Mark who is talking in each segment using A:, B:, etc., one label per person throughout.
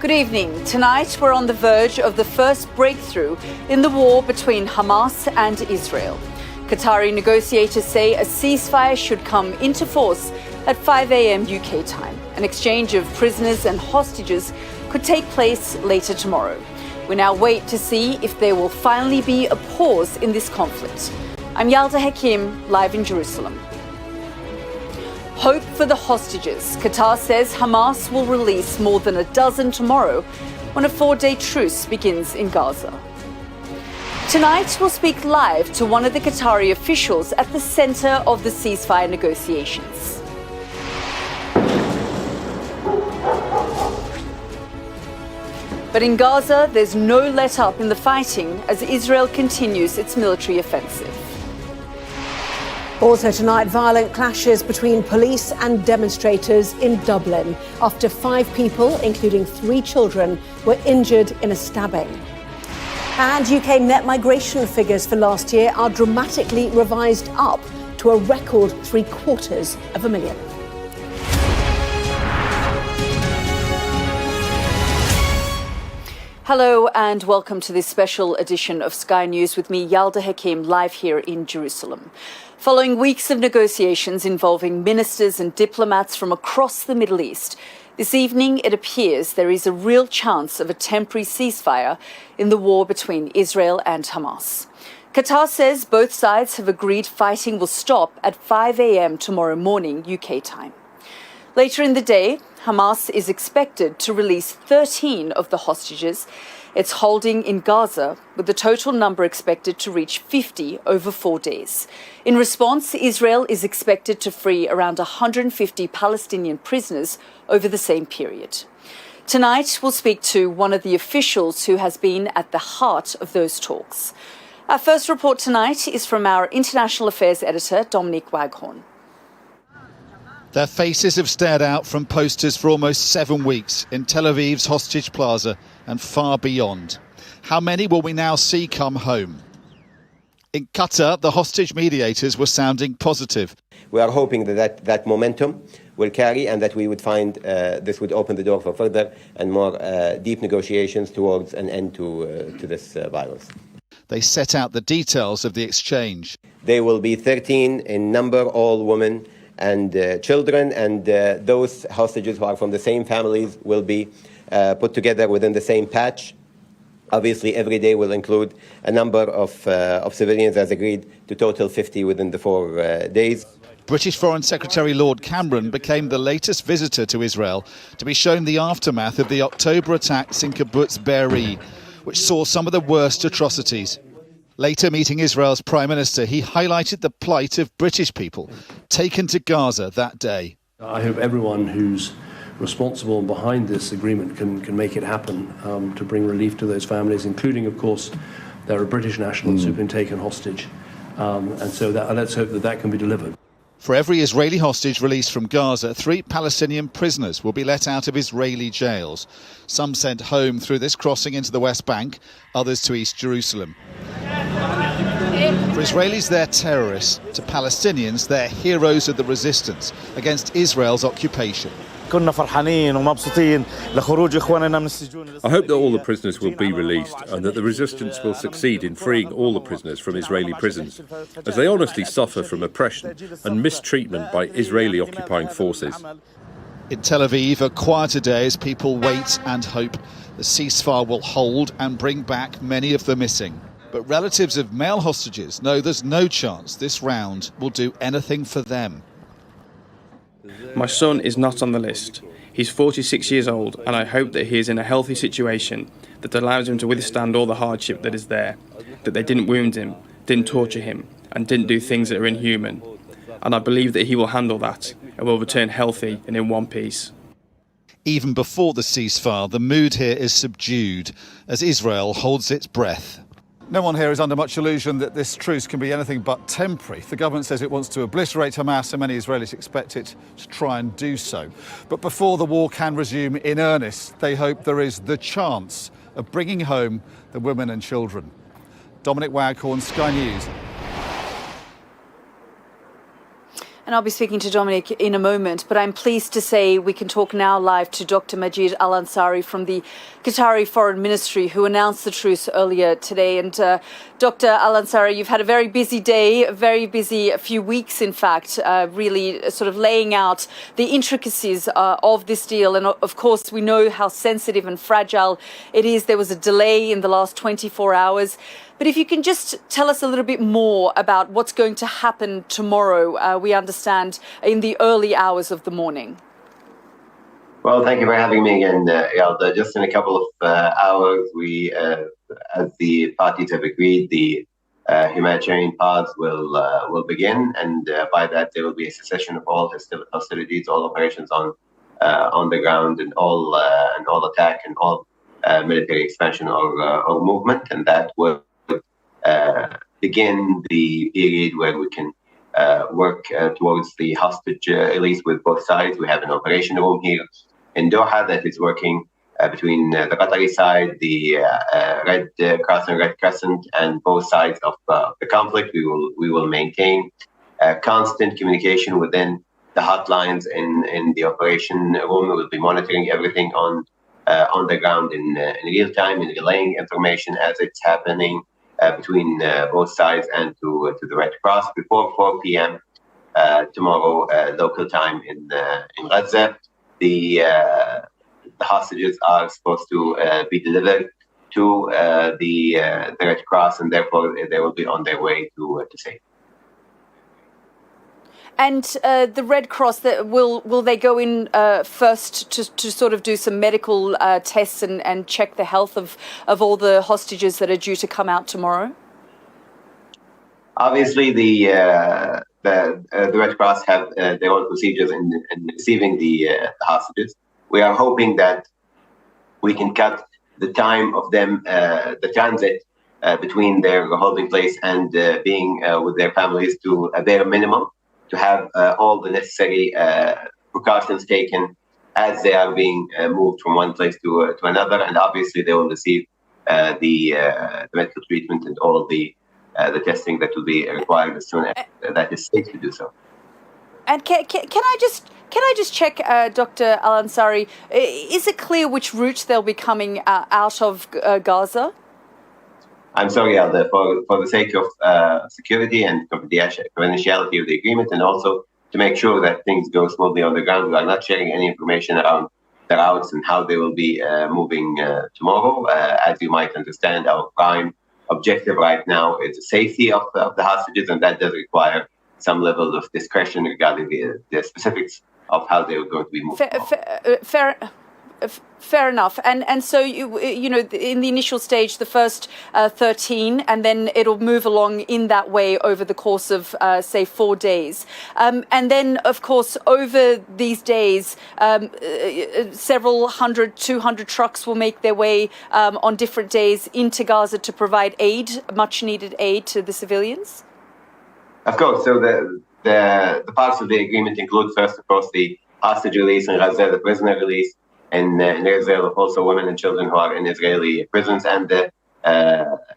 A: Good evening. Tonight we're on the verge of the first breakthrough in the war between Hamas and Israel. Qatari negotiators say a ceasefire should come into force at 5 a.m. UK time. An exchange of prisoners and hostages could take place later tomorrow. We now wait to see if there will finally be a pause in this conflict. I'm Yalda Hakim, live in Jerusalem. Hope for the hostages. Qatar says Hamas will release more than a dozen tomorrow when a 4-day truce begins in Gaza. Tonight, we'll speak live to one of the Qatari officials at the center of the ceasefire negotiations. But in Gaza, there's no let-up in the fighting as Israel continues its military offensive.
B: Also tonight, violent clashes between police and demonstrators in Dublin after 5 people, including 3 children, were injured in a stabbing. And UK net migration figures for last year are dramatically revised up to a record 750,000.
A: Hello and welcome to this special edition of Sky News with me, Yalda Hakim, live here in Jerusalem. Following weeks of negotiations involving ministers and diplomats from across the Middle East, this evening it appears there is a real chance of a temporary ceasefire in the war between Israel and Hamas. Qatar says both sides have agreed fighting will stop at 5 a.m. tomorrow morning UK time. Later in the day, Hamas is expected to release 13 of the hostages it's holding in Gaza, with the total number expected to reach 50 over 4 days. In response, Israel is expected to free around 150 Palestinian prisoners over the same period. Tonight, we'll speak to one of the officials who has been at the heart of those talks. Our first report tonight is from our International Affairs editor, Dominic Waghorn.
C: Their faces have stared out from posters for almost 7 weeks in Tel Aviv's Hostage Plaza and far beyond. How many will we now see come home? In Qatar, the hostage mediators were sounding positive.
D: We are hoping that momentum will carry and that we would find this would open the door for further and more deep negotiations towards an end to this violence.
C: They set out the details of the exchange.
D: They will be 13 in number, all women and children, and those hostages who are from the same families will be put together within the same patch. Obviously, every day will include a number of civilians, as agreed, to total 50 within the 4 days.
C: British Foreign Secretary Lord Cameron became the latest visitor to Israel to be shown the aftermath of the October attacks in Kibbutz Be'eri, which saw some of the worst atrocities. Later, meeting Israel's Prime Minister, he highlighted the plight of British people taken to Gaza that day.
E: I hope everyone who's responsible and behind this agreement can make it happen to bring relief to those families, including, of course, there are British nationals who've been taken hostage. And so let's hope that can be delivered.
C: For every Israeli hostage released from Gaza, 3 Palestinian prisoners will be let out of Israeli jails. Some sent home through this crossing into the West Bank, others to East Jerusalem. For Israelis, they're terrorists. To Palestinians, they're heroes of the resistance against Israel's occupation.
F: I hope that all the prisoners will be released and that the resistance will succeed in freeing all the prisoners from Israeli prisons, as they honestly suffer from oppression and mistreatment by Israeli occupying forces.
C: In Tel Aviv, a quieter day as people wait and hope the ceasefire will hold and bring back many of the missing. But relatives of male hostages know there's no chance this round will do anything for them.
G: My son is not on the list. He's 46 years old, and I hope that he is in a healthy situation that allows him to withstand all the hardship that is there, that they didn't wound him, didn't torture him, and didn't do things that are inhuman. And I believe that he will handle that and will return healthy and in one piece.
C: Even before the ceasefire, the mood here is subdued as Israel holds its breath. No one here is under much illusion that this truce can be anything but temporary. The government says it wants to obliterate Hamas, and many Israelis expect it to try and do so. But before the war can resume in earnest, they hope there is the chance of bringing home the women and children. Dominic Waghorn, Sky News.
A: And I'll be speaking to Dominic in a moment, but I'm pleased to say we can talk now live to Dr. Majed al Ansari from the Qatari Foreign Ministry, who announced the truce earlier today. And Dr. al Ansari, you've had a very busy day, a very busy few weeks, in fact, really sort of laying out the intricacies of this deal. And of course, we know how sensitive and fragile it is. There was a delay in the last 24 hours. But if you can just tell us a little bit more about what's going to happen tomorrow, we understand, in the early hours of the morning.
D: Well, thank you for having me again, Yalda. Just in a couple of hours, we, as the parties have agreed, the humanitarian pause will begin, and by that there will be a cessation of all hostilities, all operations on the ground, and all attack and all military expansion or movement, and that will begin the period where we can work towards the hostage release with both sides. We have an operation room here in Doha that is working between the Qatari side, the Red Cross and Red Crescent, and both sides of the conflict. We will maintain constant communication within the hotlines in the operation room. We will be monitoring everything on the ground in real time and relaying information as it's happening between both sides and to the Red Cross before 4 p.m. Tomorrow local time in Gaza. The hostages are supposed to be delivered to the Red Cross, and therefore they will be on their way to safety.
A: And the Red Cross, will they go in first to sort of do some medical tests and check the health of all the hostages that are due to come out tomorrow?
D: Obviously, the Red Cross have their own procedures in receiving the hostages. We are hoping that we can cut the time of them, the transit between their holding place and being with their families to a bare minimum, to have all the necessary precautions taken as they are being moved from one place to another. And obviously they will receive the medical treatment and all of the testing that will be required as soon as that is safe to do so.
A: And can I just check, Dr. Al Ansari, is it clear which route they'll be coming out of Gaza?
D: I'm sorry, Yalda, for the sake of security and confidentiality of the agreement, and also to make sure that things go smoothly on the ground, we are not sharing any information around the routes and how they will be moving tomorrow. As you might understand, our prime objective right now is the safety of the hostages, and that does require some level of discretion regarding the specifics of how they are going to be moved.
A: Fair enough. And so, you know, in the initial stage, the first 13, and then it'll move along in that way over the course of, say, 4 days. And then, of course, over these days, several 200 trucks will make their way on different days into Gaza to provide aid, much needed aid to the civilians?
D: Of course. So the parts of the agreement include, first, of course, the hostage release in Gaza, the prisoner release in Israel, also women and children who are in Israeli prisons, and the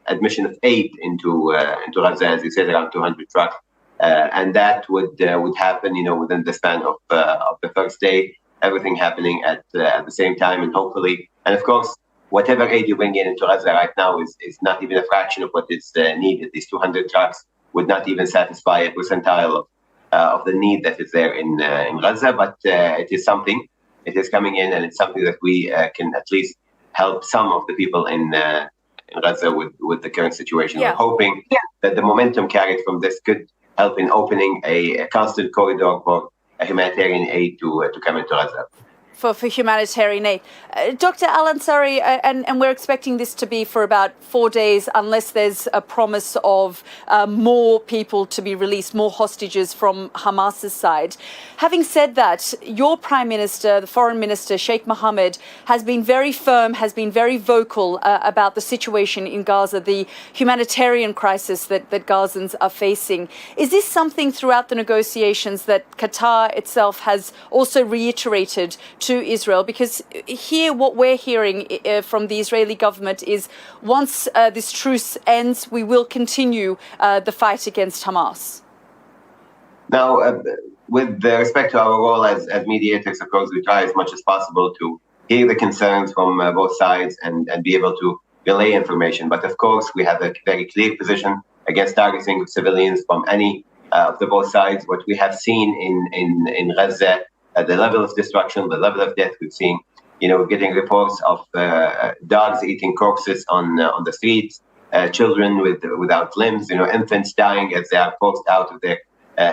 D: admission of aid into Gaza, as you said, around 200 trucks, and that would happen, you know, within the span of the first day. Everything happening at the same time, and hopefully, and of course, whatever aid you bring into Gaza right now is not even a fraction of what is needed. These 200 trucks would not even satisfy a percentile of the need that is there in Gaza, but it is something. It is coming in, and it's something that we can at least help some of the people in Gaza with the current situation.
A: Yeah.
D: We're hoping that the momentum carried from this could help in opening a constant corridor for humanitarian aid to come into Gaza.
A: For humanitarian aid. Dr. Al Ansari, and we're expecting this to be for about 4 days, unless there's a promise of more people to be released, more hostages from Hamas's side. Having said that, your Prime Minister, the Foreign Minister, Sheikh Mohammed, has been very firm, has been very vocal about the situation in Gaza, the humanitarian crisis that Gazans are facing. Is this something throughout the negotiations that Qatar itself has also reiterated to Israel? Because here what we're hearing from the Israeli government is once this truce ends, we will continue the fight against Hamas.
D: Now, with respect to our role as mediators, of course, we try as much as possible to hear the concerns from both sides and be able to relay information. But of course, we have a very clear position against targeting civilians from any of the both sides. What we have seen in Gaza, the level of destruction, the level of death we've seen, getting reports of dogs eating corpses on the streets, children without limbs, infants dying as they are forced out of their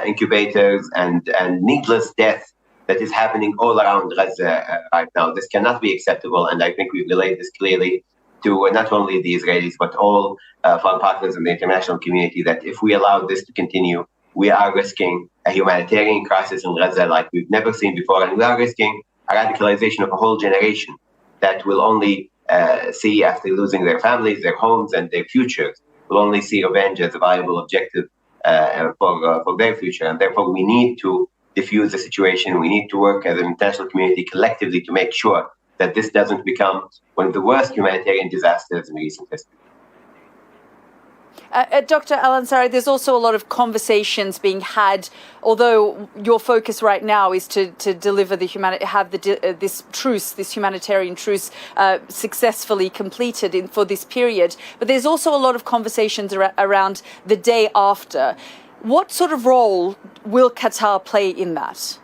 D: incubators, and needless death that is happening all around Gaza right now. This cannot be acceptable, and I think we've relayed this clearly to not only the Israelis, but all of our partners in the international community, that if we allow this to continue, we are risking a humanitarian crisis in Gaza like we've never seen before, and we are risking a radicalization of a whole generation that will only see, after losing their families, their homes, and their futures, will only see revenge as a viable objective for their future. And therefore, we need to diffuse the situation. We need to work as an international community collectively to make sure that this doesn't become one of the worst humanitarian disasters in recent history.
A: Dr. Al Ansari, there's also a lot of conversations being had, although your focus right now is to deliver this truce, this humanitarian truce, successfully completed for this period. But there's also a lot of conversations around the day after. What sort of role will Qatar play in that?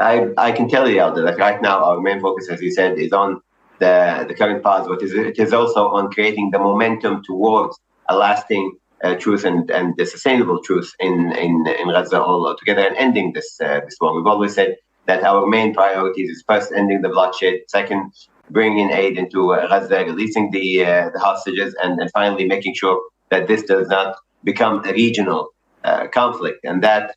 D: I can tell you, Yalda, that right now our main focus, as you said, is on the current pause, but it is also on creating the momentum towards a lasting truce and a sustainable truce in Gaza altogether, and ending this war. We've always said that our main priorities is first ending the bloodshed, second bringing aid into Gaza, releasing the hostages, and finally making sure that this does not become a regional conflict. And that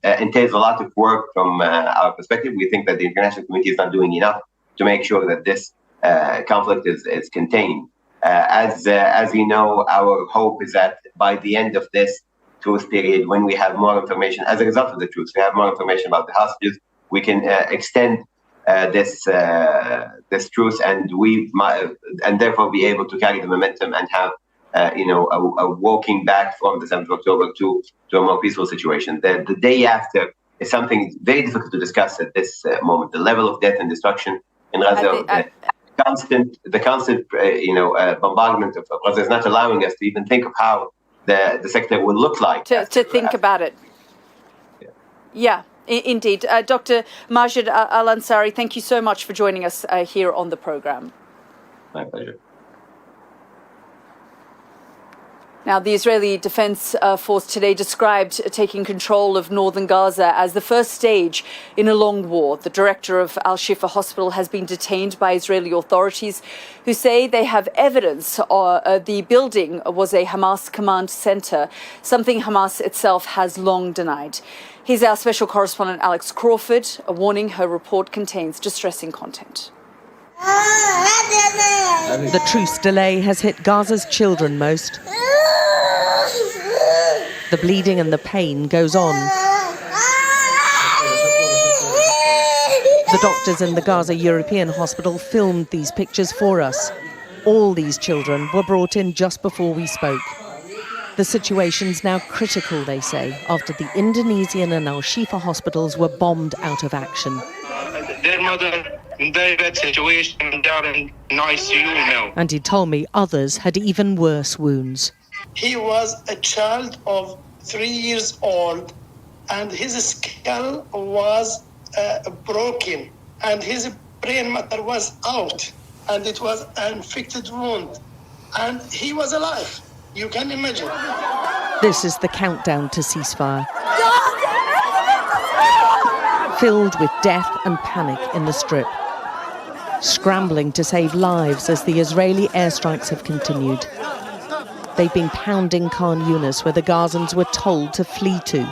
D: entails a lot of work from our perspective. We think that the international community is not doing enough to make sure that this conflict is contained. As you know, our hope is that by the end of this truce period, when we have more information, as a result of the truce, we have more information about the hostages, we can extend this truce, and therefore be able to carry the momentum and have a walking back from the 7th of October to a more peaceful situation. The day after is something very difficult to discuss at this moment. The level of death and destruction in Gaza. The constant bombardment of Gaza is not allowing us to even think of how the sector will look like.
A: To think about it. Yeah, indeed. Dr. Majed al Ansari, thank you so much for joining us here on the program.
D: My pleasure.
A: Now, the Israeli Defense Force today described taking control of northern Gaza as the first stage in a long war. The director of Al-Shifa Hospital has been detained by Israeli authorities, who say they have evidence the building was a Hamas command center, something Hamas itself has long denied. Here's our special correspondent Alex Crawford, a warning her report contains distressing content.
H: The truce delay has hit Gaza's children most. The bleeding and the pain goes on. The doctors in the Gaza European Hospital filmed these pictures for us. All these children were brought in just before we spoke. The situation's now critical, they say, after the Indonesian and Al-Shifa hospitals were bombed out of action.
I: Their mother in very bad situation, they are in ICU now.
H: And he told me others had even worse wounds.
J: He was a child of 3 years old, and his skull was broken, and his brain matter was out, and it was an infected wound, and he was alive. You can imagine.
H: This is the countdown to ceasefire. Filled with death and panic in the Strip. Scrambling to save lives as the Israeli airstrikes have continued. They've been pounding Khan Yunis, where the Gazans were told to flee to.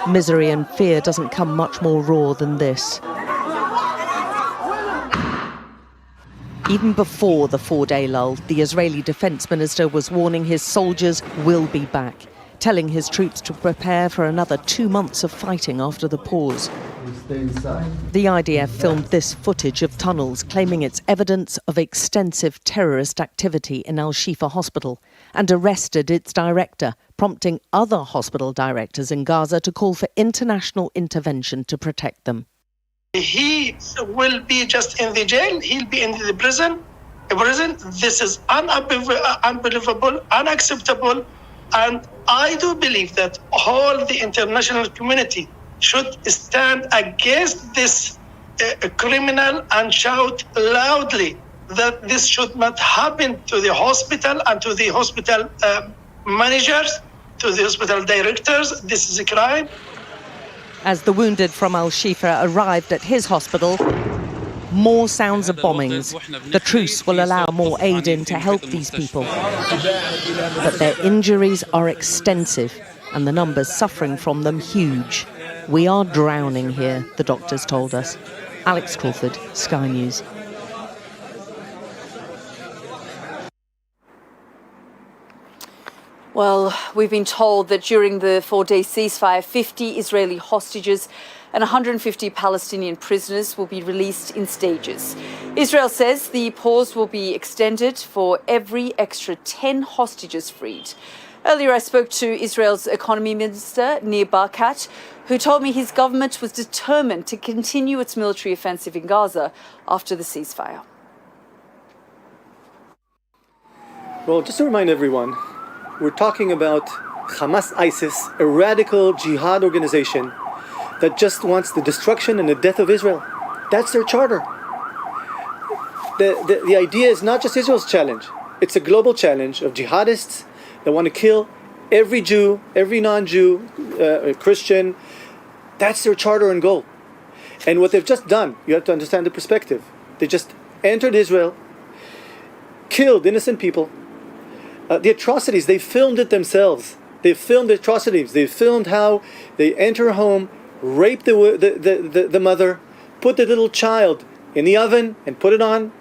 H: Misery and fear doesn't come much more raw than this. Even before the 4-day lull, the Israeli defense minister was warning his soldiers will be back, telling his troops to prepare for another 2 months of fighting after the pause. The IDF filmed this footage of tunnels, claiming it's evidence of extensive terrorist activity in Al-Shifa hospital, and arrested its director, prompting other hospital directors in Gaza to call for international intervention to protect them.
J: He will be just in the jail, he'll be in the prison. This is unbelievable, unacceptable, and I do believe that all the international community should stand against this criminal and shout loudly that this should not happen to the hospital and to the hospital managers, to the hospital directors. This is a crime.
H: As the wounded from Al-Shifa arrived at his hospital, more sounds of bombings. The truce will allow more aid in to help these people. But their injuries are extensive and the numbers suffering from them huge. We are drowning here, the doctors told us. Alex Crawford, Sky News.
A: Well, we've been told that during the 4-day ceasefire, 50 Israeli hostages and 150 Palestinian prisoners will be released in stages. Israel says the pause will be extended for every extra 10 hostages freed. Earlier, I spoke to Israel's economy minister, Nir Barkat, who told me his government was determined to continue its military offensive in Gaza after the ceasefire.
K: Well, just to remind everyone, we're talking about Hamas ISIS, a radical jihad organization that just wants the destruction and the death of Israel. That's their charter. The idea is not just Israel's challenge. It's a global challenge of jihadists that want to kill every Jew, every non-Jew, Christian. That's their charter and goal. And what they've just done, you have to understand the perspective. They just entered Israel, killed innocent people. The atrocities, they filmed it themselves. They filmed the atrocities. They filmed how they enter a home, rape the mother, put the little child in the oven and put it on,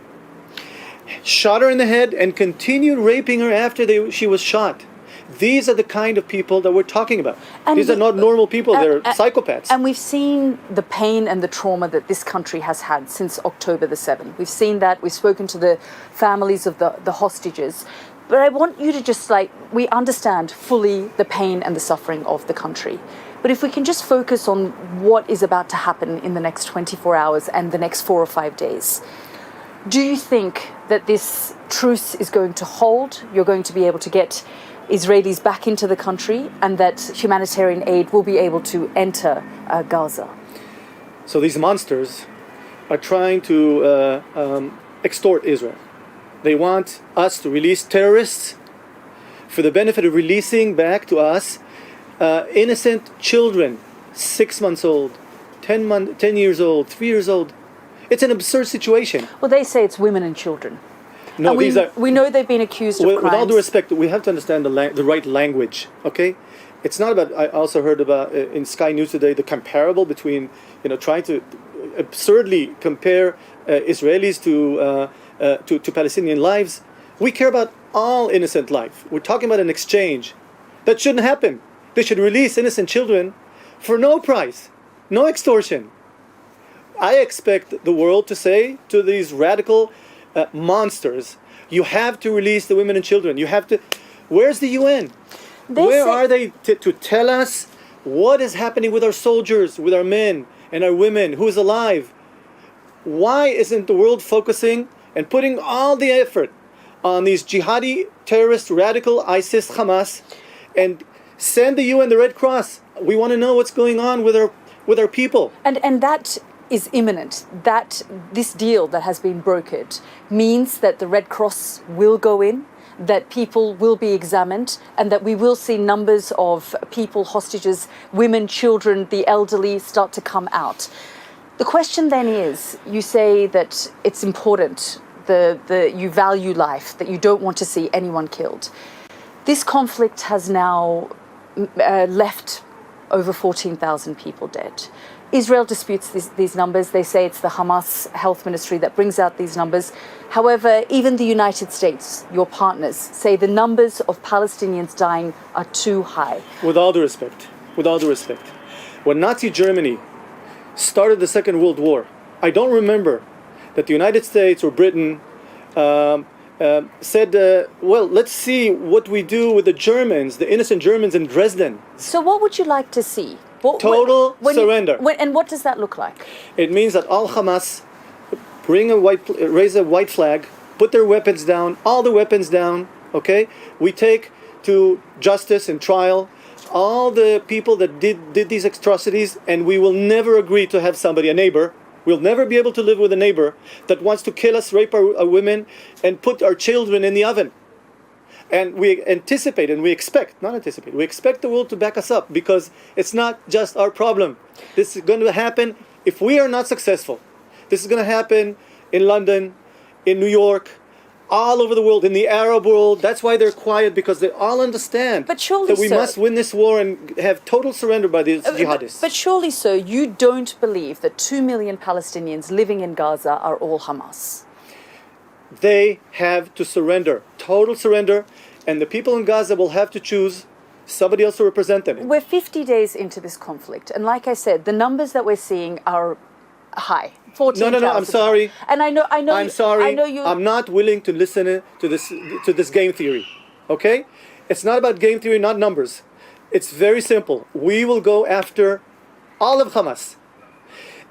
K: shot her in the head, and continued raping her after she was shot. These are the kind of people that we're talking about. And these are not normal people, they're psychopaths.
A: And we've seen the pain and the trauma that this country has had since October the 7th. We've seen that, we've spoken to the families of the hostages. But I want you to we understand fully the pain and the suffering of the country. But if we can just focus on what is about to happen in the next 24 hours and the next 4 or 5 days, do you think that this truce is going to hold? You're going to be able to get Israelis back into the country and that humanitarian aid will be able to enter Gaza?
K: So these monsters are trying to extort Israel. They want us to release terrorists for the benefit of releasing back to us innocent children, 6 months old, 10 years old, 3 years old. It's an absurd situation.
A: Well, they say it's women and children.
K: No,
A: and we know they've been accused of crimes.
K: With all due respect, we have to understand the right language, okay? It's not about, I also heard about in Sky News today, the comparable between, trying to absurdly compare Israelis to Palestinian lives. We care about all innocent life. We're talking about an exchange. That shouldn't happen. They should release innocent children for no price, no extortion. I expect the world to say to these radical monsters, you have to release the women and children. You have to. Where's the UN? Where are they to tell us what is happening with our soldiers, with our men and our women, who's alive? Why isn't the world focusing and putting all the effort on these jihadi, terrorist, radical ISIS, Hamas, and send the UN, the Red Cross? We want to know what's going on with our people.
A: And that is imminent. That this deal that has been brokered means that the Red Cross will go in, that people will be examined, and that we will see numbers of people, hostages, women, children, the elderly start to come out. The question then is, you say that it's important, you value life, that you don't want to see anyone killed. This conflict has now left over 14,000 people dead. Israel disputes these numbers. They say it's the Hamas health ministry that brings out these numbers. However, even the United States, your partners, say the numbers of Palestinians dying are too high.
K: With all due respect, when Nazi Germany started the Second World War, I don't remember that the United States or Britain said, well, let's see what we do with the Germans, the innocent Germans in Dresden.
A: So what would you like to see?
K: Total surrender.
A: And what does that look like?
K: It means that all Hamas raise a white flag, put their weapons down, all the weapons down, okay? We take to justice and trial all the people that did these atrocities, and we will never agree to have somebody, a neighbor. We'll never be able to live with a neighbor that wants to kill us, rape our women, and put our children in the oven. And we anticipate and we expect, not anticipate, we expect the world to back us up, because it's not just our problem. This is going to happen if we are not successful. This is going to happen in London, in New York, all over the world, in the Arab world. That's why they're quiet, because they all understand that we must win this war and have total surrender by these jihadists.
A: But surely, sir, you don't believe that 2 million Palestinians living in Gaza are all Hamas?
K: They have to surrender, total surrender, and the people in Gaza will have to choose somebody else to represent them.
A: We're 50 days into this conflict, and like I said, the numbers that we're seeing are high. 14,000.
K: No, I'm sorry.
A: And I know.
K: I'm sorry.
A: I know you.
K: I'm not willing to listen to this game theory. Okay? It's not about game theory, not numbers. It's very simple. We will go after all of Hamas,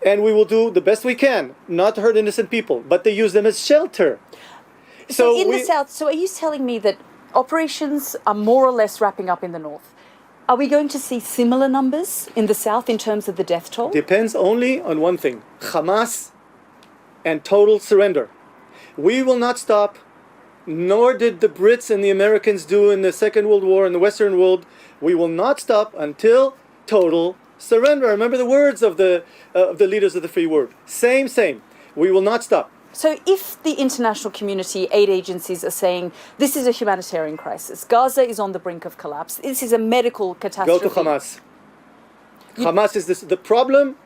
K: and we will do the best we can not to hurt innocent people, but they use them as shelter.
A: So in the south. So are you telling me that operations are more or less wrapping up in the north? Are we going to see similar numbers in the south in terms of the death toll?
K: Depends only on one thing: Hamas and total surrender. We will not stop, nor did the Brits and the Americans do in the Second World War in the Western world. We will not stop until total surrender. Remember the words of the leaders of the free world. Same. We will not stop.
A: So if the international community, aid agencies are saying this is a humanitarian crisis, Gaza is on the brink of collapse, this is a medical catastrophe.
K: Go to Hamas. Hamas is the problem,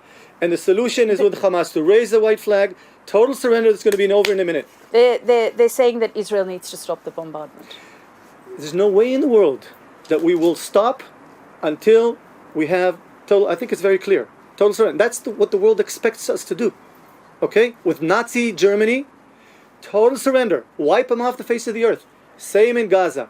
K: and the solution is with Hamas to raise the white flag. Total surrender is going to be over in a minute.
A: They're saying that Israel needs to stop the bombardment.
K: There's no way in the world that we will stop until we have total. I think it's very clear. Total surrender. That's what the world expects us to do. Okay? With Nazi Germany, total surrender. Wipe them off the face of the earth. Same in Gaza.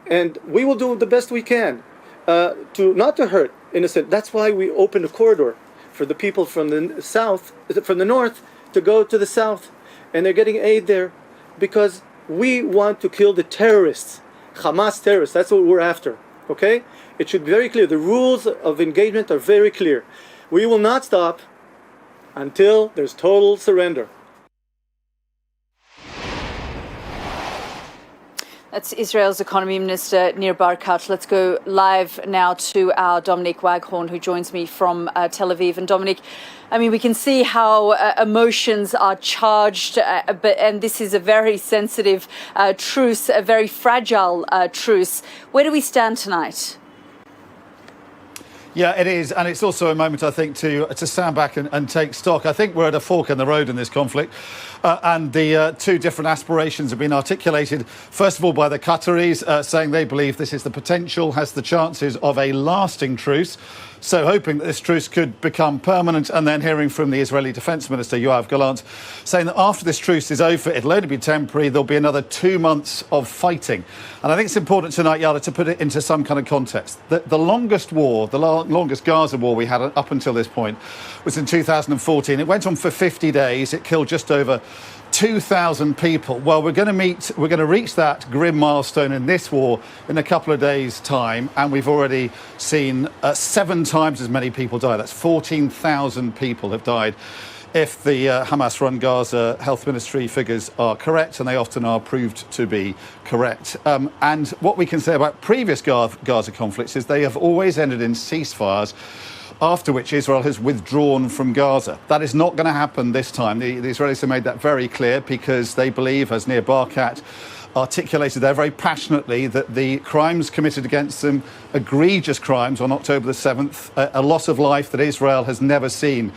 K: And we will do the best we can not to hurt innocent. That's why we opened a corridor for the people from the south, from the north, to go to the south. And they're getting aid there because we want to kill the terrorists. Hamas terrorists. That's what we're after. Okay? It should be very clear. The rules of engagement are very clear. We will not stop until there's total surrender.
A: That's Israel's Economy Minister Nir Barkat. Let's go live now to our Dominic Waghorn, who joins me from Tel Aviv. And Dominic, I mean, we can see how emotions are charged, and this is a very sensitive truce, a very fragile truce. Where do we stand tonight?
C: Yeah, it is. And it's also a moment, I think, to stand back and take stock. I think we're at a fork in the road in this conflict. And the two different aspirations have been articulated, first of all, by the Qataris, saying they believe this is the potential, has the chances of a lasting truce. So hoping that this truce could become permanent, and then hearing from the Israeli Defence Minister, Yoav Gallant, saying that after this truce is over, it'll only be temporary. There'll be another 2 months of fighting. And I think it's important tonight, Yalda, to put it into some kind of context. The longest war, the longest Gaza war we had up until this point was in 2014. It went on for 50 days. It killed just over 2,000 people. Well, we're going to reach that grim milestone in this war in a couple of days' time, and we've already seen 7 times as many people die. That's 14,000 people have died. If the Hamas-run Gaza Health Ministry figures are correct, and they often are proved to be correct. And what we can say about previous Gaza conflicts is they have always ended in ceasefires, after which Israel has withdrawn from Gaza. That is not going to happen this time. The Israelis have made that very clear, because they believe, as Nir Barkat articulated there very passionately, that the crimes committed against them, egregious crimes on October the 7th, a loss of life that Israel has never seen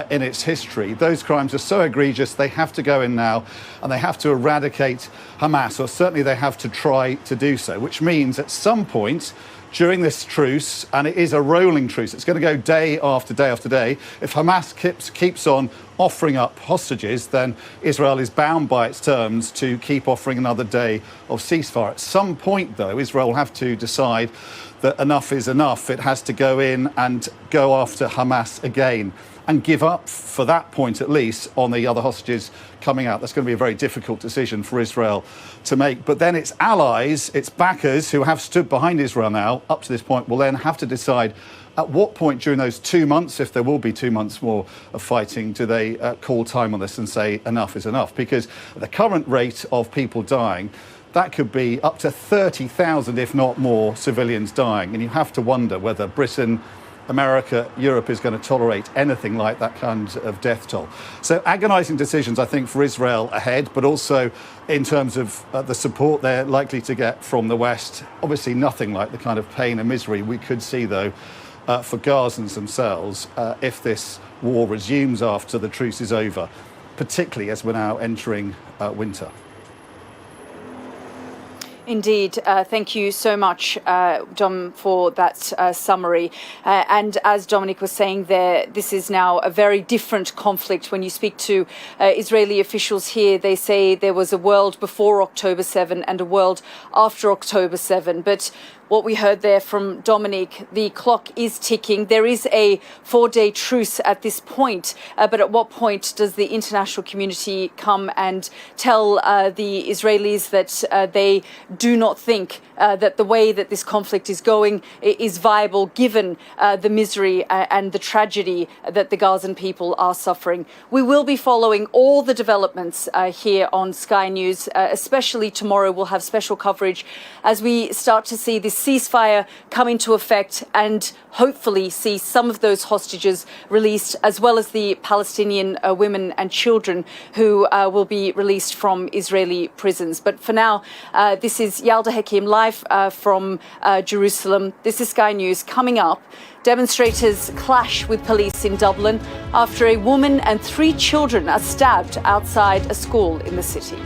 C: in its history. Those crimes are so egregious, they have to go in now, and they have to eradicate Hamas, or certainly they have to try to do so, which means at some point during this truce, and it is a rolling truce, it's going to go day after day after day. If Hamas keeps on offering up hostages, then Israel is bound by its terms to keep offering another day of ceasefire. At some point, though, Israel will have to decide that enough is enough. It has to go in and go after Hamas again and give up, for that point at least, on the other hostages coming out. That's going to be a very difficult decision for Israel to make. But then its allies, its backers, who have stood behind Israel now up to this point, will then have to decide at what point during those 2 months, if there will be 2 months more of fighting, do they call time on this and say enough is enough? Because at the current rate of people dying, that could be up to 30,000, if not more, civilians dying. And you have to wonder whether Britain, America, Europe is going to tolerate anything like that kind of death toll. So agonising decisions, I think, for Israel ahead, but also in terms of the support they're likely to get from the West. Obviously nothing like the kind of pain and misery we could see, though, for Gazans themselves if this war resumes after the truce is over, particularly as we're now entering winter.
A: Indeed. Thank you so much, Dom, for that summary. And as Dominic was saying there, this is now a very different conflict. When you speak to Israeli officials here, they say there was a world before October 7 and a world after October 7. But what we heard there from Dominic, the clock is ticking. There is a 4-day truce at this point. But at what point does the international community come and tell the Israelis that they do not think that the way that this conflict is going is viable, given the misery and the tragedy that the Gazan people are suffering? We will be following all the developments here on Sky News, especially tomorrow. We'll have special coverage as we start to see this ceasefire come into effect and hopefully see some of those hostages released, as well as the Palestinian women and children who will be released from Israeli prisons. But for now, this is Yalda Hakim live from Jerusalem. This is Sky News. Coming up, demonstrators clash with police in Dublin after a woman and 3 children are stabbed outside a school in the city.